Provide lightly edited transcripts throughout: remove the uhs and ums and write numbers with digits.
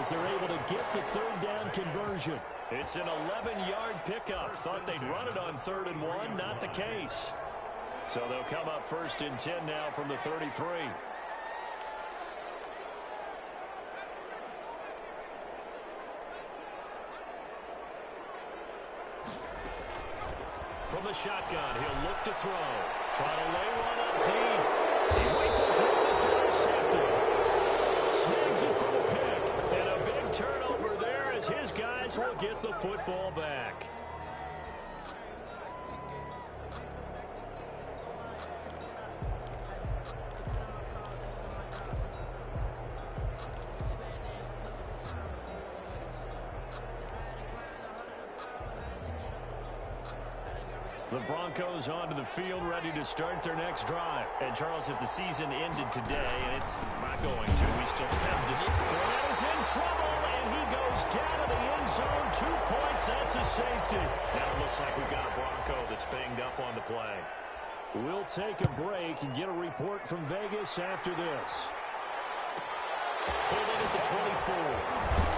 as they're able to get the third down conversion. It's an 11-yard pickup. Thought they'd run it on 3rd and 1. Not the case. So they'll come up 1st and 10 now from the 33. From the shotgun, he'll look to throw. Try to lay one up deep. He rifles one. It's intercepted. Snags it for the pick. And a big turnover there as his guys will get the football back. The Broncos onto the field, ready to start their next drive. And, Charles, if the season ended today, and it's not going to, we still have this. That is in trouble, and he goes down to the end zone. 2 points, that's a safety. Now it looks like we've got a Bronco that's banged up on the play. We'll take a break and get a report from Vegas after this. Pulled in at the 24.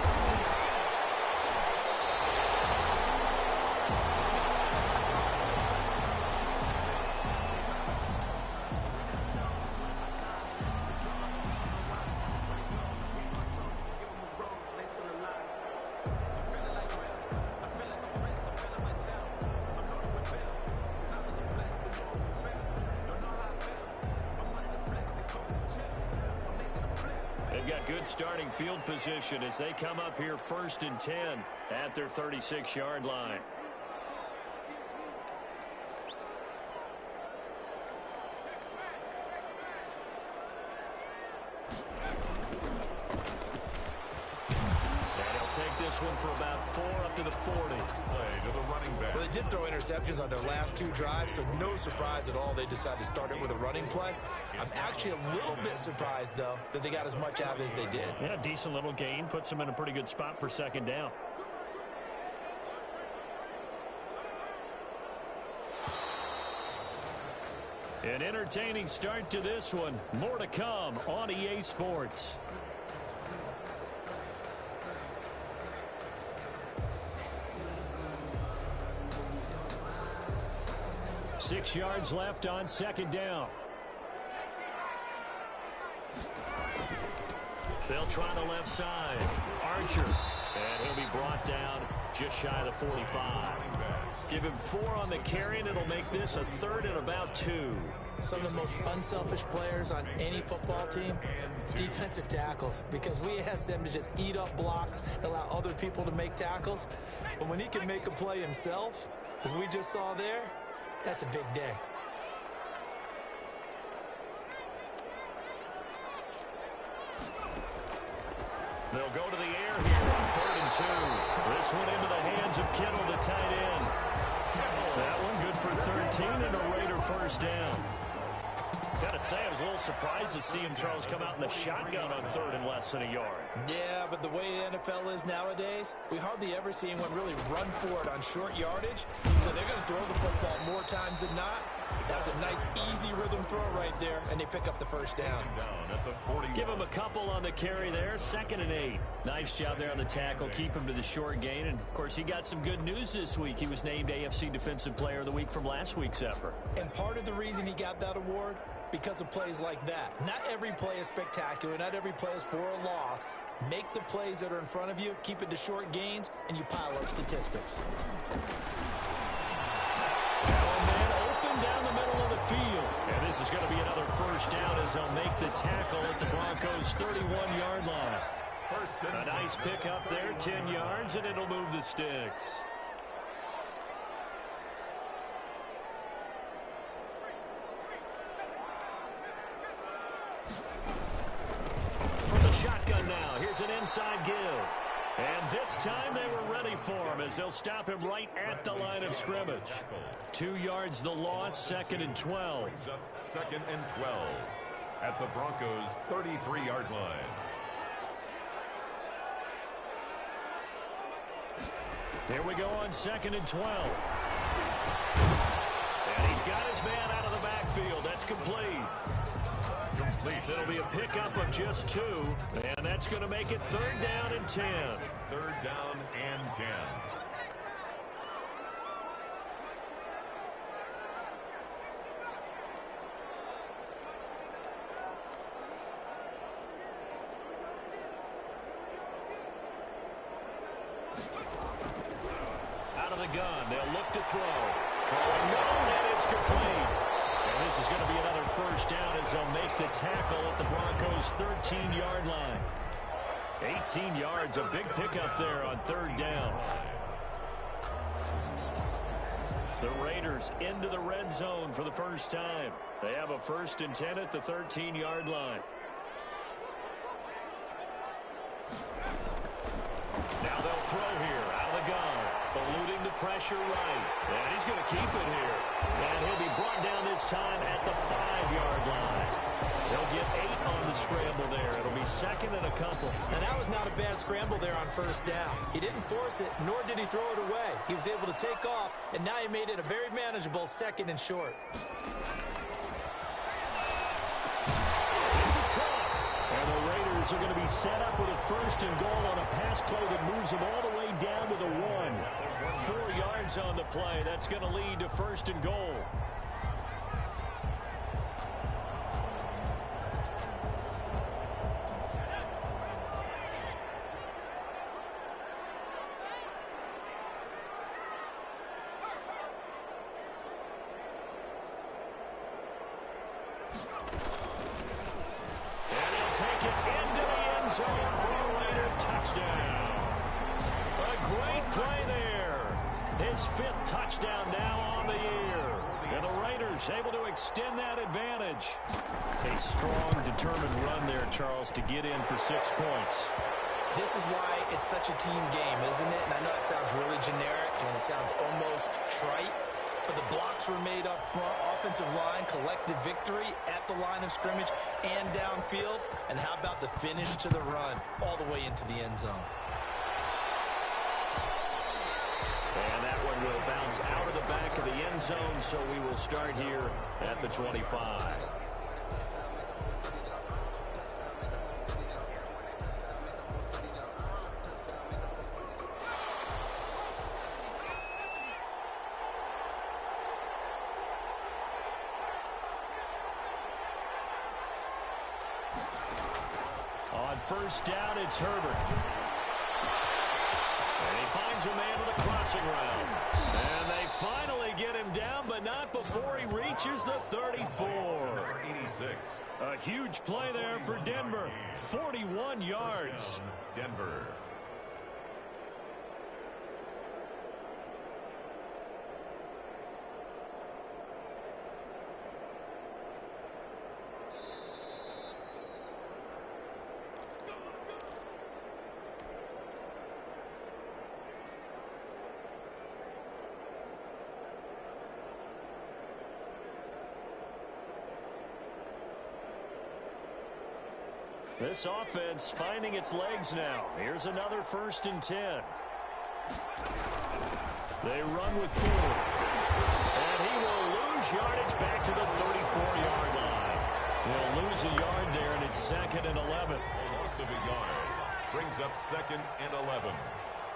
Good starting field position as they come up here 1st and 10 at their 36-yard line. Take this one for about 4 up to the 40. Play to the running back. Well, they did throw interceptions on their last 2 drives, so no surprise at all they decided to start it with a running play. I'm actually a little bit surprised, though, that they got as much out as they did. Yeah, decent little gain. Puts them in a pretty good spot for 2nd down. An entertaining start to this one. More to come on EA Sports. Six yards left on 2nd down. They'll try the left side. Archer. And he'll be brought down just shy of the 45. Give him 4 on the carry, and it'll make this a 3rd and about 2. Some of the most unselfish players on any football team, defensive tackles, because we ask them to just eat up blocks and allow other people to make tackles. But when he can make a play himself, as we just saw there, that's a big day. They'll go to the air here on 3rd and 2. This one into the hands of Kittle, the tight end. That one good for 13 and a Raider 1st down. Got to say, I was a little surprised to see him, Charles, come out in the shotgun on 3rd and less than a yard. Yeah, but the way the NFL is nowadays, we hardly ever see anyone really run for it on short yardage. So they're going to throw the football more times than not. That was a nice, easy rhythm throw right there, and they pick up the 1st down. Give him a couple on the carry there. 2nd and 8. Nice job there on the tackle. Keep him to the short gain. And, of course, he got some good news this week. He was named AFC Defensive Player of the Week from last week's effort. And part of the reason he got that award, because of plays like that. Not every play is spectacular. Not every play is for a loss. Make the plays that are in front of you, keep it to short gains, and you pile up statistics. Open down the middle of the field. And this is going to be another 1st down as they'll make the tackle at the Broncos' 31-yard line. A nice pick up there, 10 yards, and it'll move the sticks. From the shotgun now, here's an inside give. And this time they were ready for him as they'll stop him right at the line of scrimmage. 2 yards the loss, 2nd and 12. 2nd and 12 at the Broncos' 33-yard line. Here we go on 2nd and 12. And he's got his man out of the backfield. That's complete. complete. It'll be a pickup of just 2, and that's going to make it 3rd down and 10. 3rd down and 10. Out of the gun, they'll look to throw. Throwing no, and it's complete. And this is going to be another 1st down as they'll make the tackle at the Broncos' 13-yard line. 18 yards, a big pickup there on 3rd down. The Raiders into the red zone for the first time. They have a 1st and 10 at the 13-yard line. Now they'll throw here out of the gun. Eluding the pressure right. And he's going to keep it here. And he'll be brought down this time at the 5-yard line. They'll get 8 on the scramble there. It'll be 2nd and a couple. And that was not a bad scramble there on 1st down. He didn't force it, nor did he throw it away. He was able to take off, and now he made it a very manageable 2nd and short. This is caught. And the Raiders are going to be set up with a 1st and goal on a pass play that moves them all the way down to the 1. 4 yards on the play. That's going to lead to 1st and goal. And he'll take it into the end zone for a Raider touchdown. A great play there. His 5th touchdown now on the year. And the Raiders able to extend that advantage. A strong, determined run there, Charles, to get in for 6 points. This is why it's such a team game, isn't it? And I know it sounds really generic and it sounds almost trite, but the blocks were made up front, offensive line, collected victory at the line of scrimmage and downfield. And how about the finish to the run all the way into the end zone? And that one will bounce out of the back of the end zone, so we will start here at the 25. On 1st down, it's Herbert. And he finds a man with a crossing route. And they finally get him down, but not before he reaches the 34. 86. A huge play there for Denver. 41 yards. Denver. This offense finding its legs now. Here's another 1st and 10. They run with Ford. And he will lose yardage back to the 34-yard line. They'll lose a yard there, and it's 2nd and 11. Loss of a yard. Brings up 2nd and 11.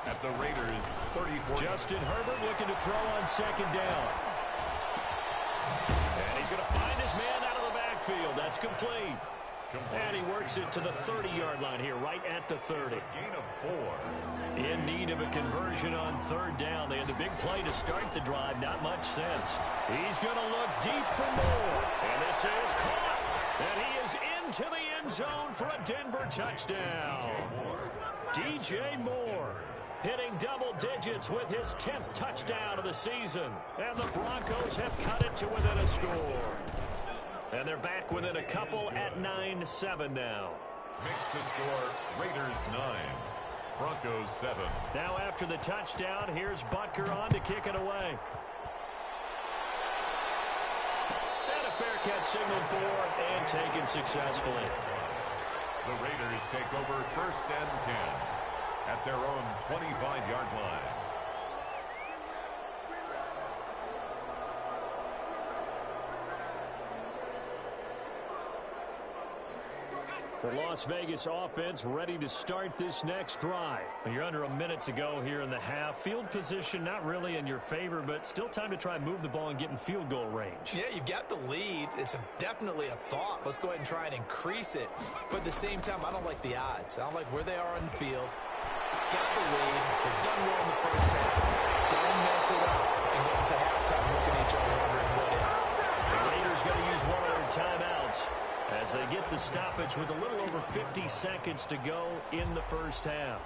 At the Raiders' 34. Justin Herbert looking to throw on 2nd down. And he's going to find his man out of the backfield. That's complete. And he works it to the 30-yard line here, right at the 30. Gain of 4. In need of a conversion on 3rd down. They had the big play to start the drive. Not much sense. He's going to look deep for more. And this is caught. And he is into the end zone for a Denver touchdown. DJ Moore hitting double digits with his 10th touchdown of the season. And the Broncos have cut it to within a score. And they're back within a couple at 9-7 now. Makes the score Raiders 9. Broncos 7. Now after the touchdown, here's Butker on to kick it away. And a fair catch signaled for and taken successfully. The Raiders take over 1st and 10 at their own 25-yard line. The Las Vegas offense ready to start this next drive. You're under a minute to go here in the half. Field position not really in your favor, but still time to try and move the ball and get in field goal range. Yeah, you've got the lead. It's definitely a thought. Let's go ahead and try and increase it. But at the same time, I don't like the odds. I don't like where they are on the field. Got the lead. They've done well in the first half. Don't mess it up and go into halftime looking at each other wondering what if. The Raiders going to use one of their timeouts as they get the stoppage with a little over 50 seconds to go in the first half.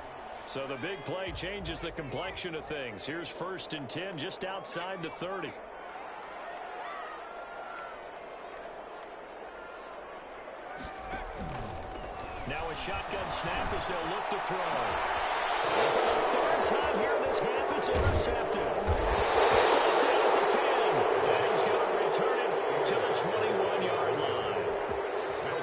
So the big play changes the complexion of things. Here's 1st and 10 just outside the 30. Now a shotgun snap as they'll look to throw. And for the 3rd time here in this half, it's intercepted. Picked up down at the 10. And he's going to return it to the 21-yard line.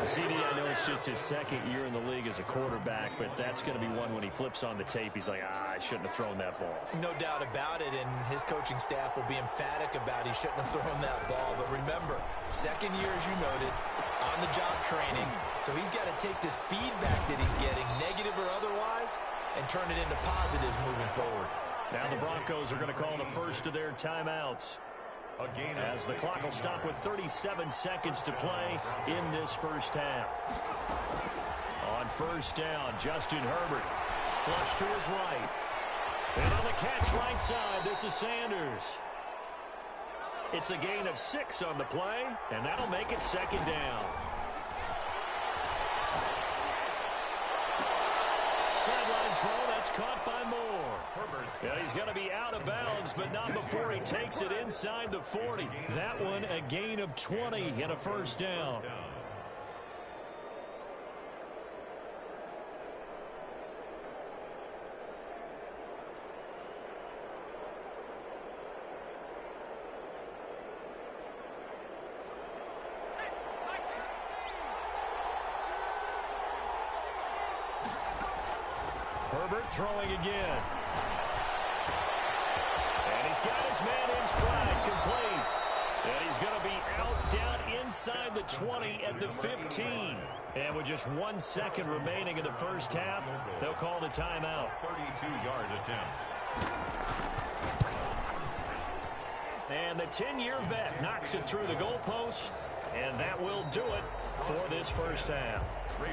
CD, I know it's just his 2nd year in the league as a quarterback, but that's going to be one when he flips on the tape. He's like, I shouldn't have thrown that ball. No doubt about it, and his coaching staff will be emphatic about he shouldn't have thrown that ball. But remember, 2nd year, as you noted, on-the-job training. So he's got to take this feedback that he's getting, negative or otherwise, and turn it into positives moving forward. Now the Broncos are going to call the first of their timeouts, as the clock will stop with 37 seconds to play in this first half. On 1st down, Justin Herbert. Flush to his right. And on the catch right side, this is Sanders. It's a gain of 6 on the play, and that'll make it 2nd down. Sideline throw, that's caught by Moore. Yeah, he's going to be out of bounds, but not before he takes it inside the 40. That one a gain of 20 and a 1st down. Herbert throwing again. And he's got his man in stride, complete. And he's going to be out down inside the 20 at the 15. And with just 1 second remaining in the first half, they'll call the timeout. 32-yard attempt. And the 10-year vet knocks it through the goalpost. And that will do it for this first half.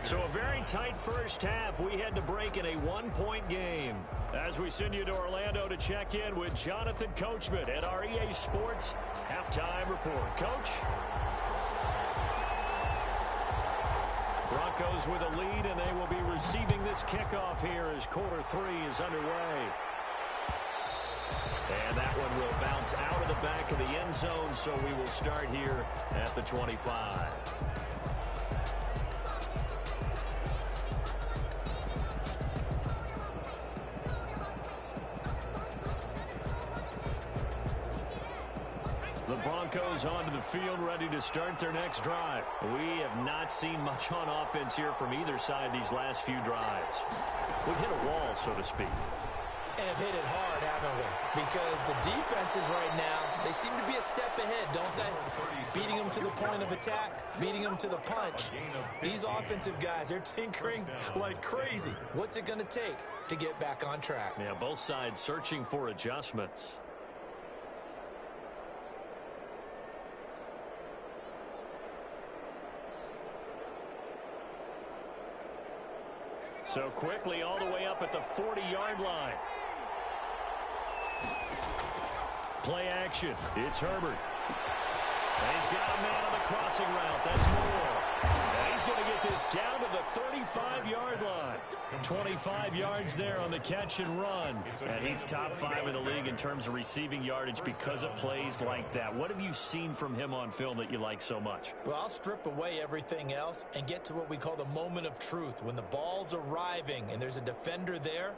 So a very tight first half. We had to break in a 1-point game. As we send you to Orlando to check in with Jonathan Coachman at our EA Sports Halftime Report. Coach? Broncos with a lead, and they will be receiving this kickoff here as quarter 3 is underway. And that one will bounce out of the back of the end zone, so we will start here at the 25. The Broncos onto the field, ready to start their next drive. We have not seen much on offense here from either side these last few drives. We've hit a wall, so to speak. And have hit it hard, haven't we? Because the defenses right now, they seem to be a step ahead, don't they? Beating them to the point of attack, beating them to the punch. These offensive guys, they're tinkering like crazy. What's it going to take to get back on track? Yeah, both sides searching for adjustments. So quickly all the way up at the 40-yard line. Play action. It's Herbert. And he's got a man on the crossing route. That's Moore. And he's going to get this down to the 35-yard line. 25 yards there on the catch and run. And he's top 5 in the league in terms of receiving yardage because of plays like that. What have you seen from him on film that you like so much? Well, I'll strip away everything else and get to what we call the moment of truth. When the ball's arriving and there's a defender there,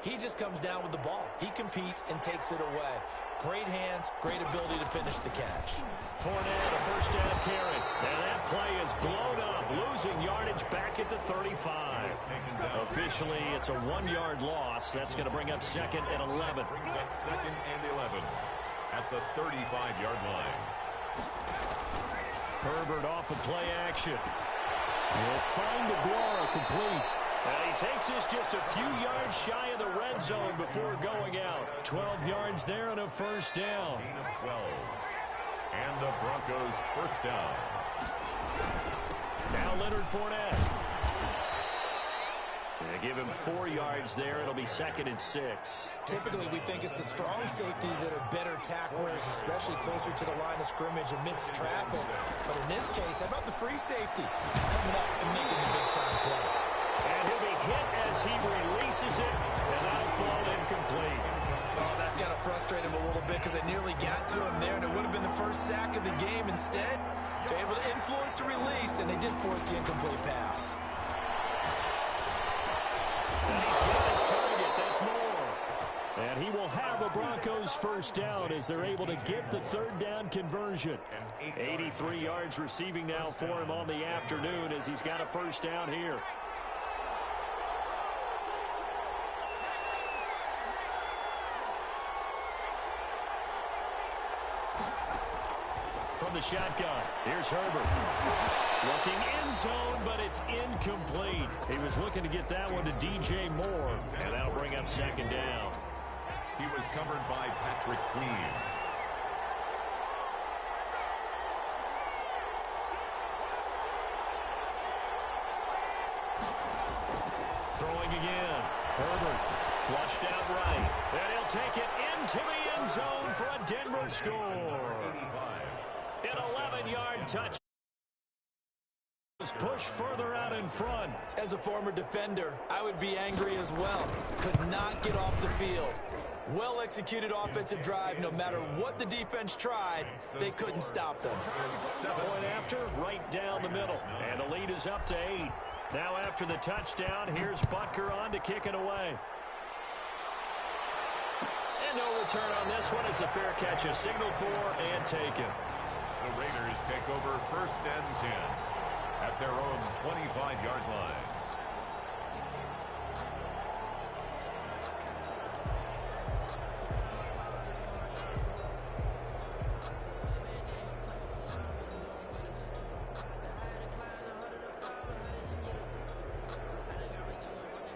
he just comes down with the ball. He competes and takes it away. Great hands, great ability to finish the catch. Fournette, a first down carry. And that play is blown up, losing yardage back at the 35. Officially, it's a 1-yard loss. That's going to bring up 2nd and 11. Brings up 2nd and 11 at the 35-yard line. Herbert off of play action. He'll find the blower complete. And he takes this just a few yards shy of the red zone before going out. 12 yards there and a first down. 12. And the Broncos first down. Now Leonard Fournette. They give him 4 yards there. It'll be 2nd and 6. Typically, we think it's the strong safeties that are better tacklers, especially closer to the line of scrimmage amidst traffic. But in this case, how about the free safety coming up and making the big-time play? And he'll be hit as he releases it, and that'll fall incomplete. Oh, that's got to frustrate him a little bit because they nearly got to him there, and it would have been the first sack of the game. Instead, they're able to influence the release, and they did force the incomplete pass. And he's got his target. That's more. And he will have a Broncos first down as they're able to get the third down conversion. 83 yards receiving now for him on the afternoon as he's got a first down here. From the shotgun, here's Herbert. Looking end zone, but it's incomplete. He was looking to get that one to DJ Moore, and that'll bring up 2nd down. He was covered by Patrick Queen. Throwing again. Herbert flushed out right. And he'll take it into the end zone for a Denver score. An 11-yard touch. Push further out in front. As a former defender, I would be angry as well. Could not get off the field. Well-executed offensive drive. No matter what the defense tried, they couldn't stop them. Point after, right down the middle. And the lead is up to 8. Now after the touchdown, here's Butker on to kick it away. And no return on this one as the fair catch is signaled for and taken. The Raiders take over 1st and 10 at their own 25-yard line.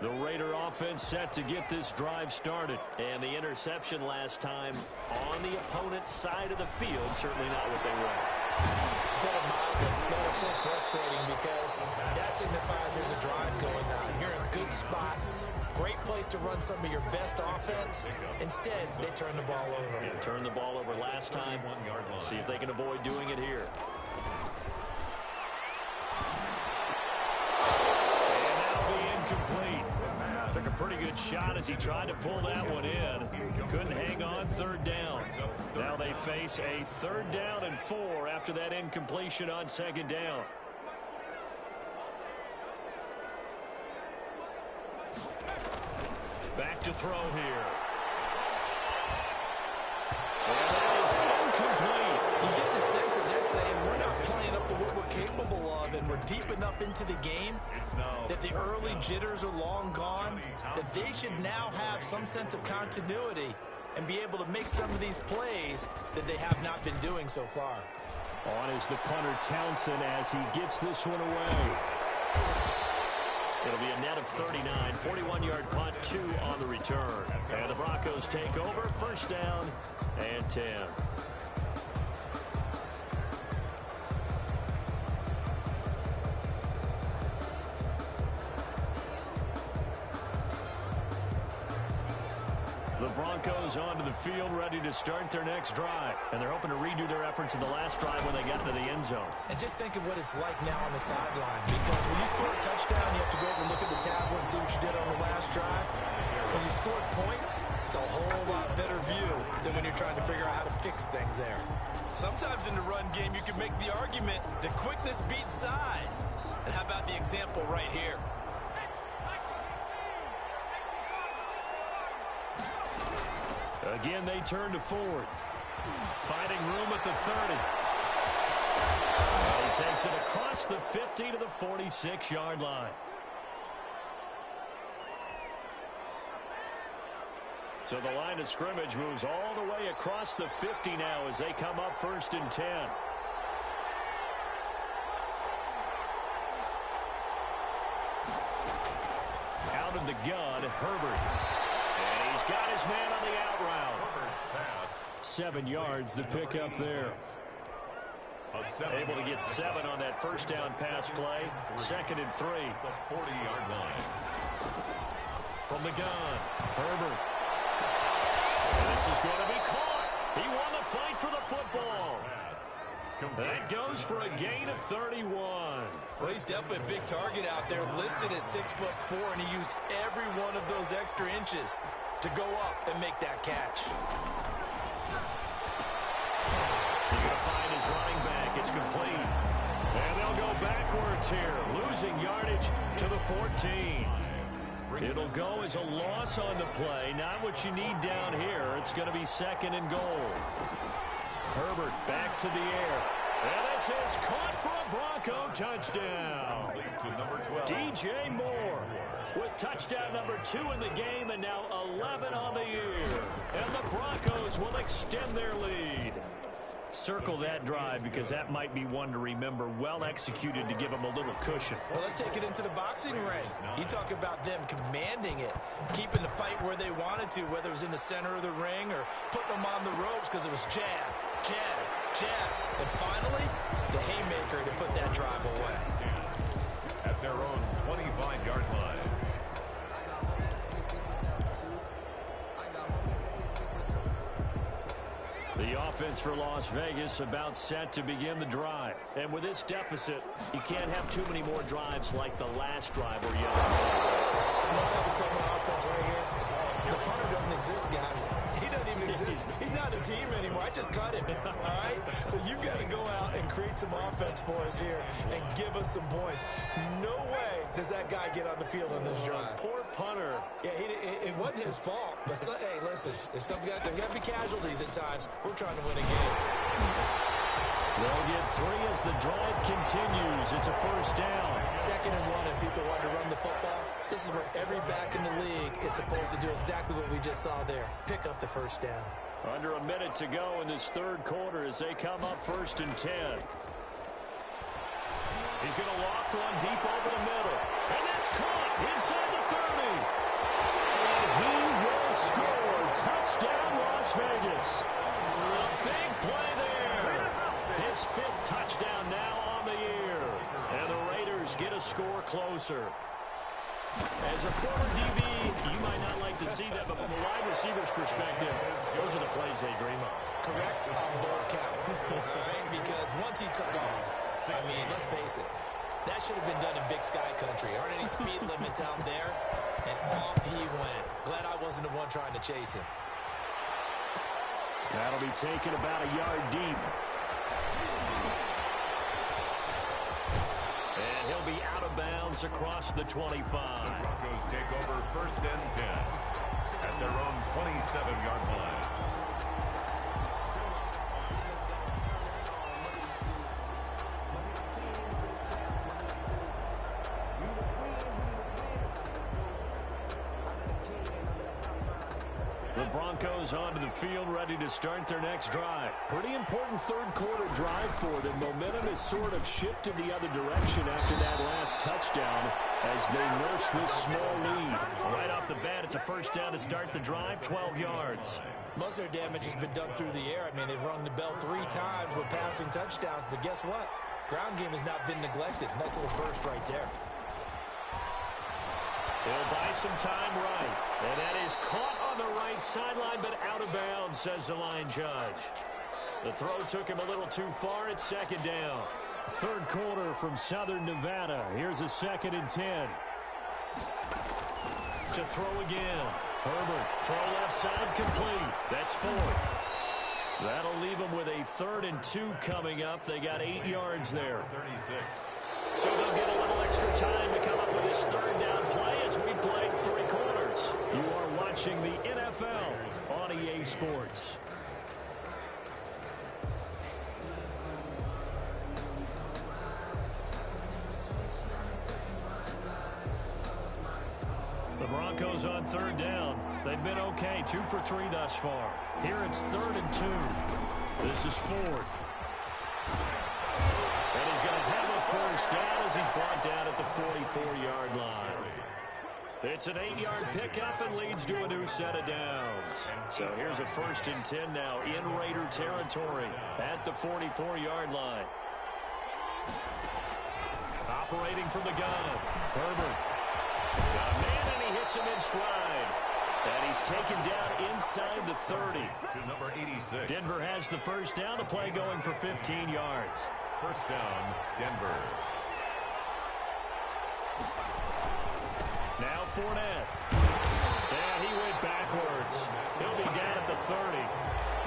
The Raider offense set to get this drive started. And the interception last time on the opponent's side of the field. Certainly not what they want. That is so frustrating because that signifies there's a drive going on. You're in a good spot. Great place to run some of your best offense. Instead, they turn the ball over. Yeah, turned the ball over last time. See if they can avoid doing it here. And that'll be incomplete. Took a pretty good shot as he tried to pull that one in. Couldn't hang on 3rd down. Now they face a 3rd down and 4 after that incompletion on 2nd down. Back to throw here. And that is incomplete. You get the sense that they're saying we're not playing up to what we're capable of, and we're deep enough into the game that the early jitters are long gone, that they should now have some sense of continuity and be able to make some of these plays that they have not been doing so far. On is the punter Townsend as he gets this one away. It'll be a net of 39, 41-yard punt, 2 on the return. And the Broncos take over, 1st down and 10. The Broncos onto the field, ready to start their next drive. And they're hoping to redo their efforts in the last drive when they got into the end zone. And just think of what it's like now on the sideline. Because when you score a touchdown, you have to go over and look at the tablet and see what you did on the last drive. When you scored points, it's a whole lot better view than when you're trying to figure out how to fix things there. Sometimes in the run game, you can make the argument that quickness beats size. And how about the example right here? Again, they turn to Ford. Finding room at the 30. He takes it across the 50 to the 46-yard line. So the line of scrimmage moves all the way across the 50 now as they come up 1st and 10. out of the gun, Herbert. And he's got his man on the out route. 7 yards, the pickup there. Able to get 7 on that first down pass play. 2nd and 3. The 40-yard line. From the gun, Herbert. And this is going to be caught. He won the fight for the football. That goes for a gain of 31. Well, he's definitely a big target out there, listed at 6'4", and he used every one of those extra inches to go up and make that catch. He's going to find his running back. It's complete. And they'll go backwards here, losing yardage to the 14. It'll go as a loss on the play. Not what you need down here. It's going to be 2nd and goal. Herbert back to the air. And this is caught for a Bronco touchdown. DJ Moore with touchdown number 2 in the game and now 11 on the year. And the Broncos will extend their lead. Circle that drive because that might be one to remember. Well executed to give them a little cushion. Well, let's take it into the boxing ring. You talk about them commanding it, keeping the fight where they wanted to, whether it was in the center of the ring or putting them on the ropes because it was jab, jab, jab. And finally, the haymaker to put that drive away. At their own 25-yard line. The offense for Las Vegas about set to begin the drive. And with this deficit, you can't have too many more drives like the last drive where you I would tell my offense right here, the punter doesn't exist, guys. He doesn't even exist. He's not a team anymore. I just cut him, all right? So you've got to go out and create some offense for us here and give us some points. No way does that guy get on the field on this drive. Poor punter. Yeah, it wasn't his fault. But, hey, listen, there's got to be casualties at times. We're trying to win a game. They'll get 3 as the drive continues. It's a first down. 2nd and 1, and people want to run the football. This is where every back in the league is supposed to do exactly what we just saw there. Pick up the first down. Under a minute to go in this 3rd quarter as they come up 1st and 10. He's going to loft one deep over the middle. And that's caught inside the 30. And he will score. Touchdown, Las Vegas. A big play there. His 5th touchdown now on the year. And the Raiders get a score closer. As a former DB, you might not like to see that, but from a wide receiver's perspective, those are the plays they dream of. Correct on both counts, all right? Because once he took off, I mean, let's face it, that should have been done in Big Sky Country. Aren't any speed limits out there? And off he went. Glad I wasn't the one trying to chase him. That'll be taken about a yard deep. And he'll be out of bounds across the 25. The Broncos take over 1st and 10 at their own 27-yard line. The Broncos onto the field, ready to start their next drive. Pretty important 3rd quarter drive for them. Momentum has sort of shifted the other direction after that last touchdown as they nurse this small lead. Right off the bat, it's a first down to start the drive, 12 yards. Most of their damage has been done through the air. I mean, they've rung the bell 3 times with passing touchdowns, but guess what? Ground game has not been neglected. Nice little burst right there. They'll buy some time right. And that is caught on the right sideline, but out of bounds, says the line judge. The throw took him a little too far. It's 2nd down. 3rd quarter from Southern Nevada. Here's a 2nd and 10. To throw again. Herbert, throw left side complete. That's 4th. That'll leave them with a 3rd and 2 coming up. They got 8 yards there. 36. So they'll get a little extra time to come up with this 3rd down play as we played 3 quarters. You are watching the NFL on EA Sports. The Broncos on 3rd down. They've been okay, 2 for 3 thus far. Here it's 3rd and 2. This is Ford. And he's going to have a first down as he's brought down at the 44-yard line. It's an 8-yard pickup and leads to a new set of downs. So here's a 1st and 10 now in Raider territory at the 44-yard line. Operating from the gun, Herbert. Got a man, and he hits him in stride. And he's taken down inside the 30. To number 86. Denver has the first down. The play going for 15 yards. First down, Denver. Now Fournette. And he went backwards. He'll be down at the 30.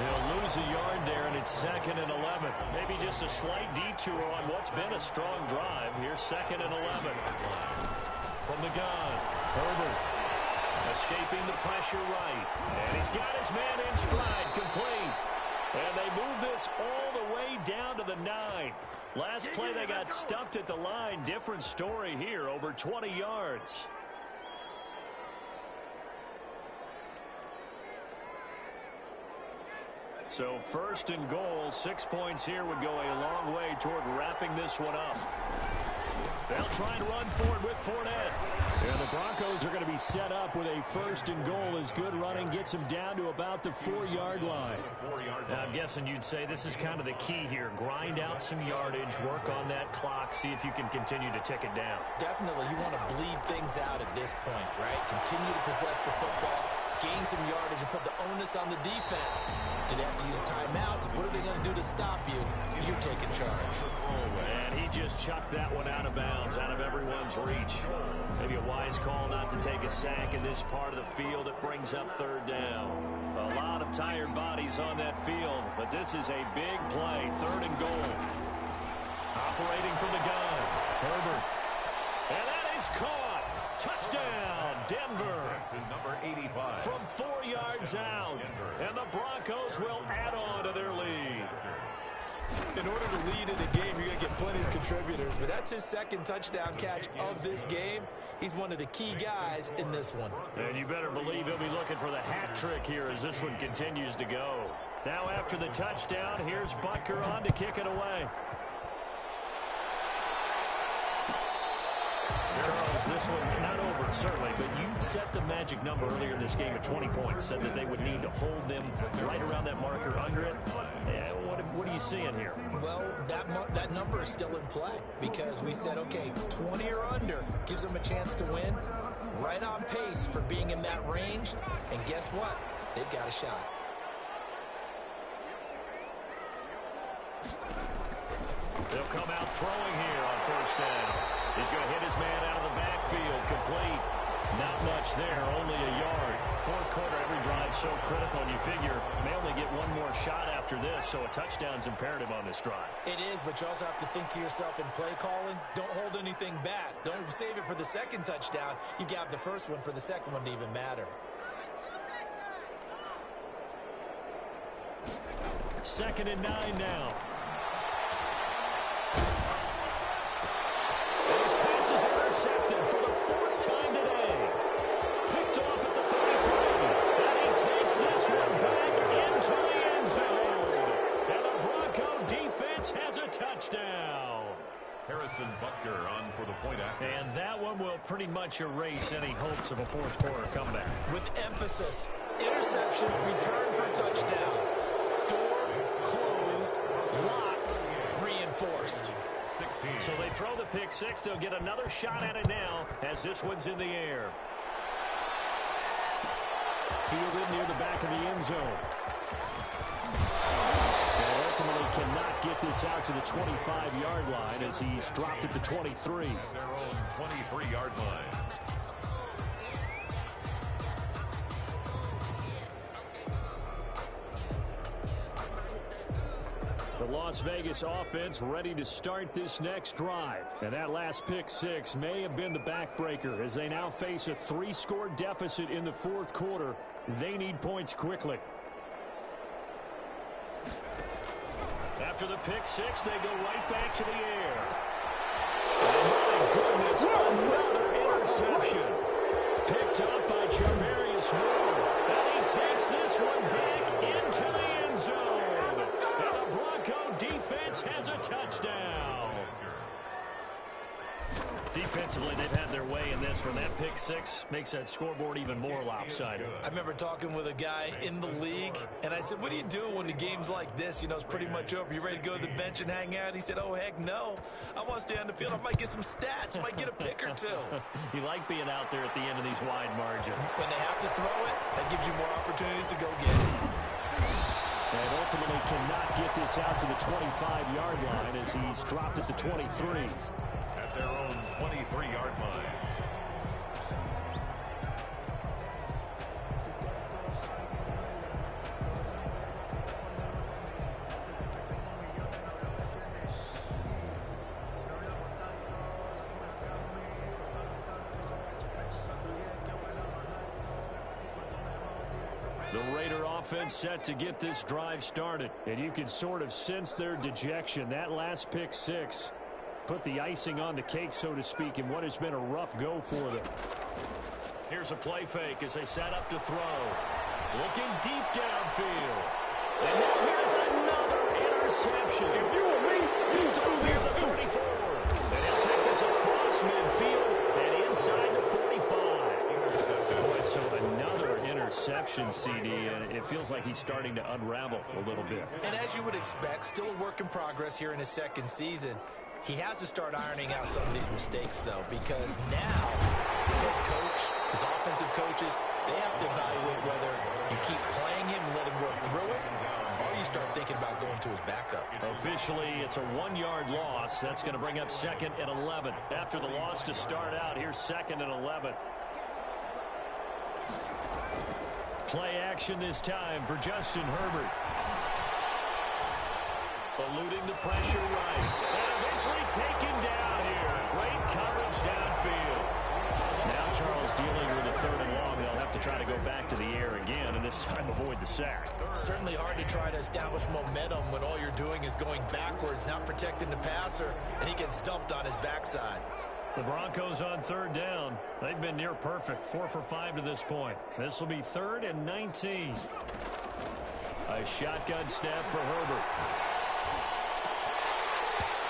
They'll lose a yard there, and it's 2nd and 11. Maybe just a slight detour on what's been a strong drive. Here's 2nd and 11. From the gun, Herbert. Escaping the pressure right. And he's got his man in stride, complete. And they move this all the way down to the 9. Last play they got stuffed at the line. Different story here, over 20 yards. So 1st and goal, 6 points here would go a long way toward wrapping this one up. They'll try and run forward with Fournette. And the Broncos are going to be set up with a 1st and goal as good running gets them down to about the 4-yard line. Now, I'm guessing you'd say this is kind of the key here. Grind out some yardage, work on that clock, see if you can continue to tick it down. Definitely, you want to bleed things out at this point, right? Continue to possess the football, gain some yardage, and put the onus on the defense. Do they have to use timeouts? What are they going to do to stop you? You're taking charge. And he just chucked that one out of bounds, out of everyone's reach. Maybe a wise call not to take a sack in this part of the field. It brings up 3rd down. A lot of tired bodies on that field, but this is a big play. 3rd and goal. Operating from the gun, Herbert. And that is caught. Touchdown, Denver. To number 85. From 4 yards out. And the Broncos will add on to their lead. In order to lead in a game, you're going to get plenty of contributors, but that's his 2nd touchdown catch of this game. He's one of the key guys in this one. And you better believe he'll be looking for the hat trick here as this one continues to go. Now after the touchdown, here's Butker on to kick it away. Charles, this one not over, certainly, but you set the magic number earlier in this game at 20 points, said that they would need to hold them right around that marker under it. What are you seeing here? Well, that number is still in play because we said, okay, 20 or under gives them a chance to win. Right on pace for being in that range, and guess what? They've got a shot. They'll come out throwing here on 1st down. He's going to hit his man out of the backfield, complete. Not much there, only a yard. 4th quarter, every drive so critical, and you figure may only get one more shot after this, so a touchdown's imperative on this drive. It is, but you also have to think to yourself in play calling, don't hold anything back. Don't save it for the 2nd touchdown. You got the 1st one for the 2nd one to even matter. 2nd and 9 now. His pass is intercepted for the 4th time today. Picked off at the 33. And he takes this one back into the end zone. And the Bronco defense has a touchdown. Harrison Butker on for the point after. And that one will pretty much erase any hopes of a 4th quarter comeback. With emphasis, interception, return for touchdown. Door closed, locked, reinforced. 16. So they throw the pick 6. They'll get another shot at it now as this one's in the air. Fielded near the back of the end zone. And ultimately cannot get this out to the 25-yard line as he's dropped at the 23. Their own 23-yard line. The Las Vegas offense ready to start this next drive. And that last pick 6 may have been the backbreaker as they now face a 3-score deficit in the 4th quarter. They need points quickly. After the pick 6, they go right back to the air. Oh, my goodness, another interception. Picked up by Charvarius Ward. And he takes this one back into the end zone. And the Bronco defense has a touchdown. Defensively, they've had their way in this one. That pick six makes that scoreboard even more lopsided. I remember talking with a guy in the league, and I said, what do you do when the game's like this? You know, it's pretty much over. You ready to go to the bench and hang out? He said, oh, heck no. I want to stay on the field. I might get some stats. I might get a pick or two. You like being out there at the end of these wide margins. When they have to throw it, that gives you more opportunities to go get it. And ultimately cannot get this out to the 25-yard line as he's dropped at the 23. At their own 23-yard line. The Raider offense set to get this drive started. And you can sort of sense their dejection. That last pick six put the icing on the cake, so to speak, in what has been a rough go for them. Here's a play fake as they set up to throw. Looking deep downfield. And now here's another interception. If you were me, he's over here the 34. And he'll take this across midfield and inside the 45. Boy, so another interception, CD, and it feels like he's starting to unravel a little bit. And as you would expect, still a work in progress here in his second season. He has to start ironing out some of these mistakes, though, because now his head coach, his offensive coaches, they have to evaluate whether you keep playing him and let him work through it, or you start thinking about going to his backup. Officially, it's a 1-yard loss. That's going to bring up 2nd and 11. After the loss to start out, here's 2nd and 11. Play action this time for Justin Herbert. Eluding the pressure right. And eventually taken down here. Great coverage downfield. Now Charles dealing with a 3rd and long. They'll have to try to go back to the air again, and this time avoid the sack. Certainly hard to try to establish momentum when all you're doing is going backwards, not protecting the passer, and he gets dumped on his backside. The Broncos on 3rd down. They've been near perfect. 4 for 5 to this point. This will be 3rd and 19. A shotgun snap for Herbert.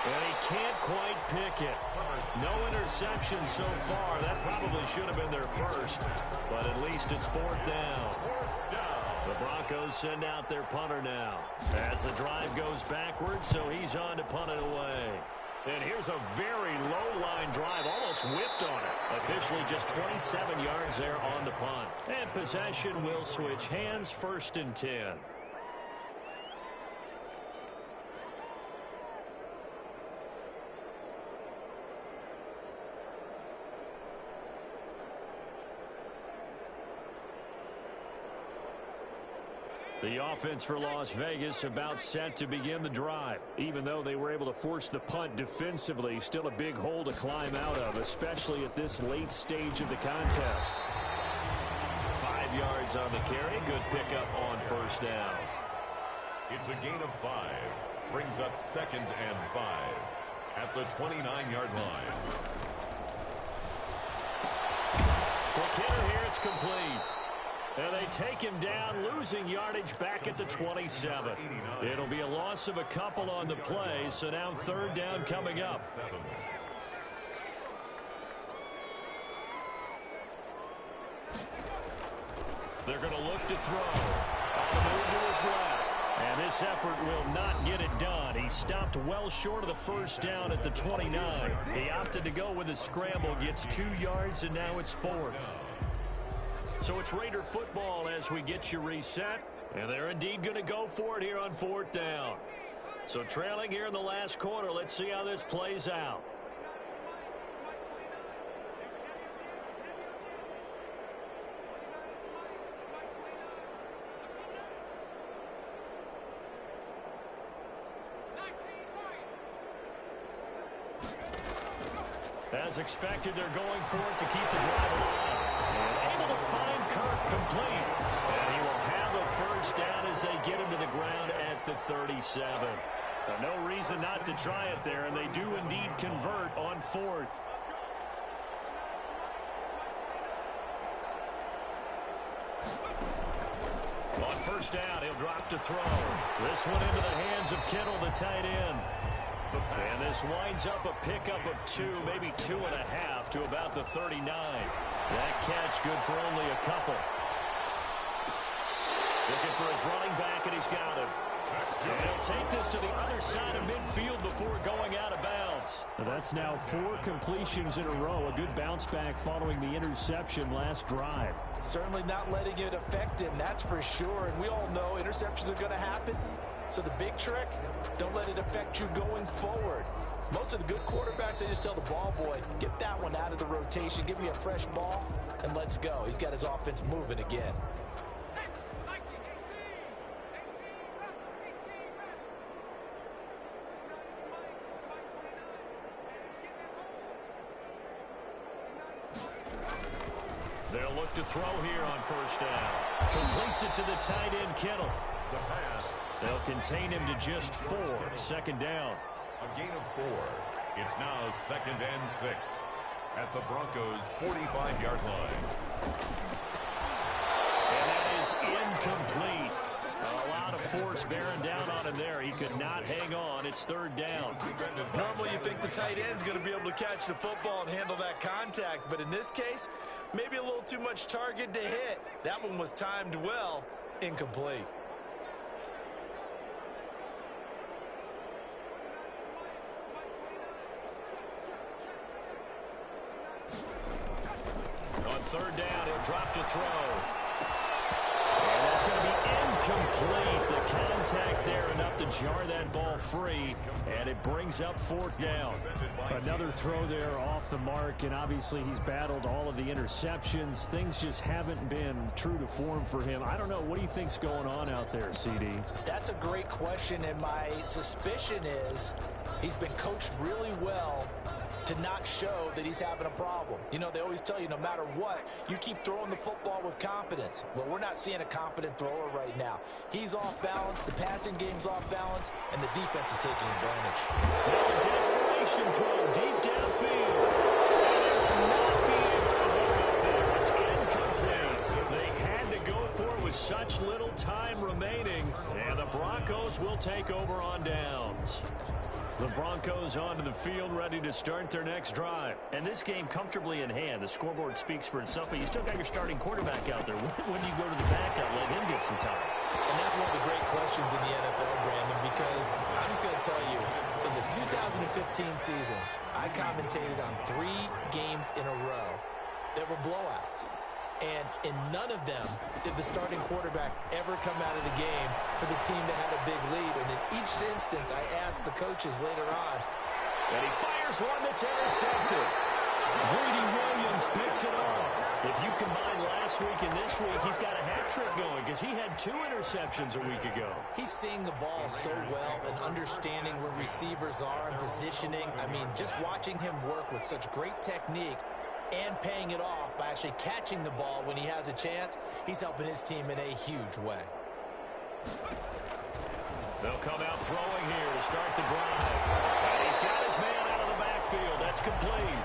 And he can't quite pick it. No interception so far. That probably should have been their first. But at least it's 4th down. The Broncos send out their punter now. As the drive goes backwards, so he's on to punt it away. And here's a very low-line drive, almost whiffed on it. Officially just 27 yards there on the punt. And possession will switch hands, 1st and 10. The offense for Las Vegas about set to begin the drive. Even though they were able to force the punt defensively, still a big hole to climb out of, especially at this late stage of the contest. 5 yards on the carry. Good pickup on 1st down. It's a gain of 5. Brings up 2nd and 5 at the 29-yard line. Quick hitter here. It's complete. And they take him down, losing yardage back at the 27. It'll be a loss of a couple on the play, so now 3rd down coming up. They're going to look to throw. On the move to his left. And this effort will not get it done. He stopped well short of the 1st down at the 29. He opted to go with a scramble, gets 2 yards, and now it's 4th. So it's Raider football as we get you reset. And they're indeed going to go for it here on 4th down. So trailing here in the last quarter, let's see how this plays out. As expected, they're going for it to keep the drive alive. And able to find Kirk complete. And he will have a 1st down as they get him to the ground at the 37. No reason not to try it there, and they do indeed convert on 4th. On 1st down, he'll drop to throw. This one into the hands of Kittle, the tight end. And this winds up a pickup of 2, maybe 2.5 to about the 39. That catch good for only a couple. Looking for his running back, and he's got him. And he'll take this to the other side of midfield before going out of bounds. That's now 4 completions in a row. A good bounce back following the interception last drive. Certainly not letting it affect him, that's for sure. And we all know interceptions are going to happen. So the big trick, don't let it affect you going forward. Most of the good quarterbacks, they just tell the ball boy, get that one out of the rotation, give me a fresh ball, and let's go. He's got his offense moving again. They'll look to throw here on first down. Completes it to the tight end, Kittle. The pass. They'll contain him to just 4. Second down. A gain of 4. It's now 2nd and 6 at the Broncos' 45-yard line. And that is incomplete. A lot of force bearing down on him there. He could not hang on. It's 3rd down. Normally you think the tight end's going to be able to catch the football and handle that contact, but in this case, maybe a little too much target to hit. That one was timed well. Incomplete. On 3rd down, he'll drop to throw. And that's going to be incomplete. The contact there enough to jar that ball free, and it brings up 4th down. Another throw there off the mark, and obviously he's battled all of the interceptions. Things just haven't been true to form for him. I don't know. What do you think's going on out there, CD? That's a great question, and my suspicion is he's been coached really well to not show that he's having a problem. You know, they always tell you no matter what, you keep throwing the football with confidence. Well, we're not seeing a confident thrower right now. He's off balance, the passing game's off balance, and the defense is taking advantage. Now a desperation throw deep downfield. Not being able to hook up there. It's incomplete. They had to go for it with such little time remaining, and the Broncos will take over on downs. The Broncos onto the field, ready to start their next drive. And this game comfortably in hand. The scoreboard speaks for itself, but you still got your starting quarterback out there. When do you go to the backup, let him get some time? And that's one of the great questions in the NFL, Brandon, because I'm just going to tell you, in the 2015 season, I commentated on 3 games in a row that were blowouts. And in none of them did the starting quarterback ever come out of the game for the team that had a big lead. And in each instance, I asked the coaches later on. And he fires one that's intercepted. Greedy Williams picks it off. If you combine last week and this week, he's got a hat trick going because he had 2 interceptions a week ago. He's seeing the ball so well and understanding where receivers are and positioning. I mean, just watching him work with such great technique and paying it off by actually catching the ball when he has a chance, he's helping his team in a huge way. They'll come out throwing here to start the drive. And he's got his man out of the backfield. That's complete.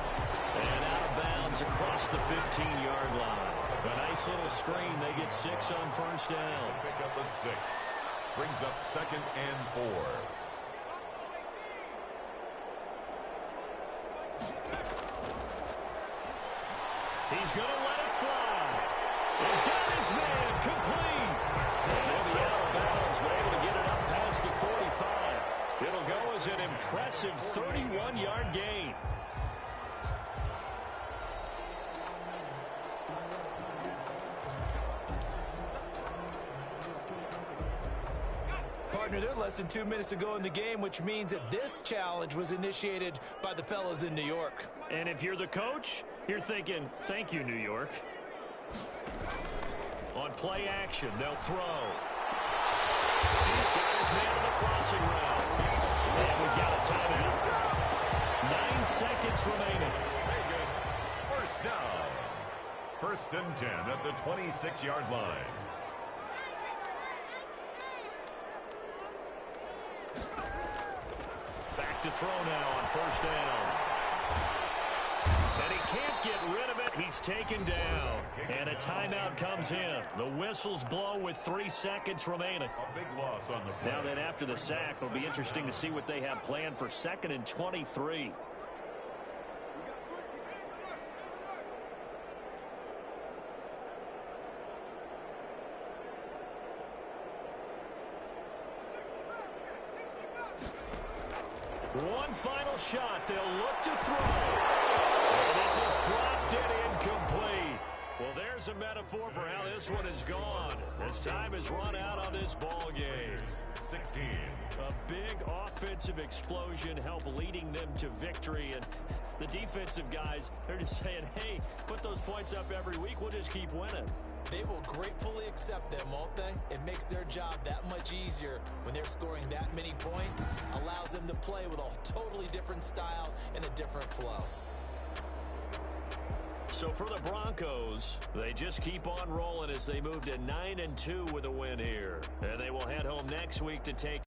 And out of bounds across the 15-yard line. A nice little screen. They get 6 on first down. Pick up of 6. Brings up 2nd and 4. He's going to let it fly. He got his man complete. And he'll be out of bounds, but able to get it up past the 45. It'll go as an impressive 31-yard gain. Partner, they're less than 2 minutes ago in the game, which means that this challenge was initiated by the fellas in New York. And if you're the coach, you're thinking, thank you, New York. On play action, they'll throw. He's got his man on the crossing route. And we've got a timeout. 9 seconds remaining. Vegas, first down. 1st and 10 at the 26-yard line. Back to throw now on first down. And he can't get rid of it. He's taken down. And a timeout comes in. The whistle's blown with 3 seconds remaining. A big loss on the play. Now then, after the sack, it'll be interesting to see what they have planned for 2nd and 23. One final shot. They'll look to throw. And this is dropped and incomplete. Well, there's a metaphor for how this one is gone. As time has run out on this ball game. 16. A big offensive explosion helped leading them to victory. And the defensive guys, they're just saying, hey, put those points up every week. We'll just keep winning. They will gratefully accept them, won't they? It makes their job that much easier when they're scoring that many points. Allows them to play with a totally different style and a different flow. So for the Broncos, they just keep on rolling as they move to 9-2 with a win here. And they will head home next week to take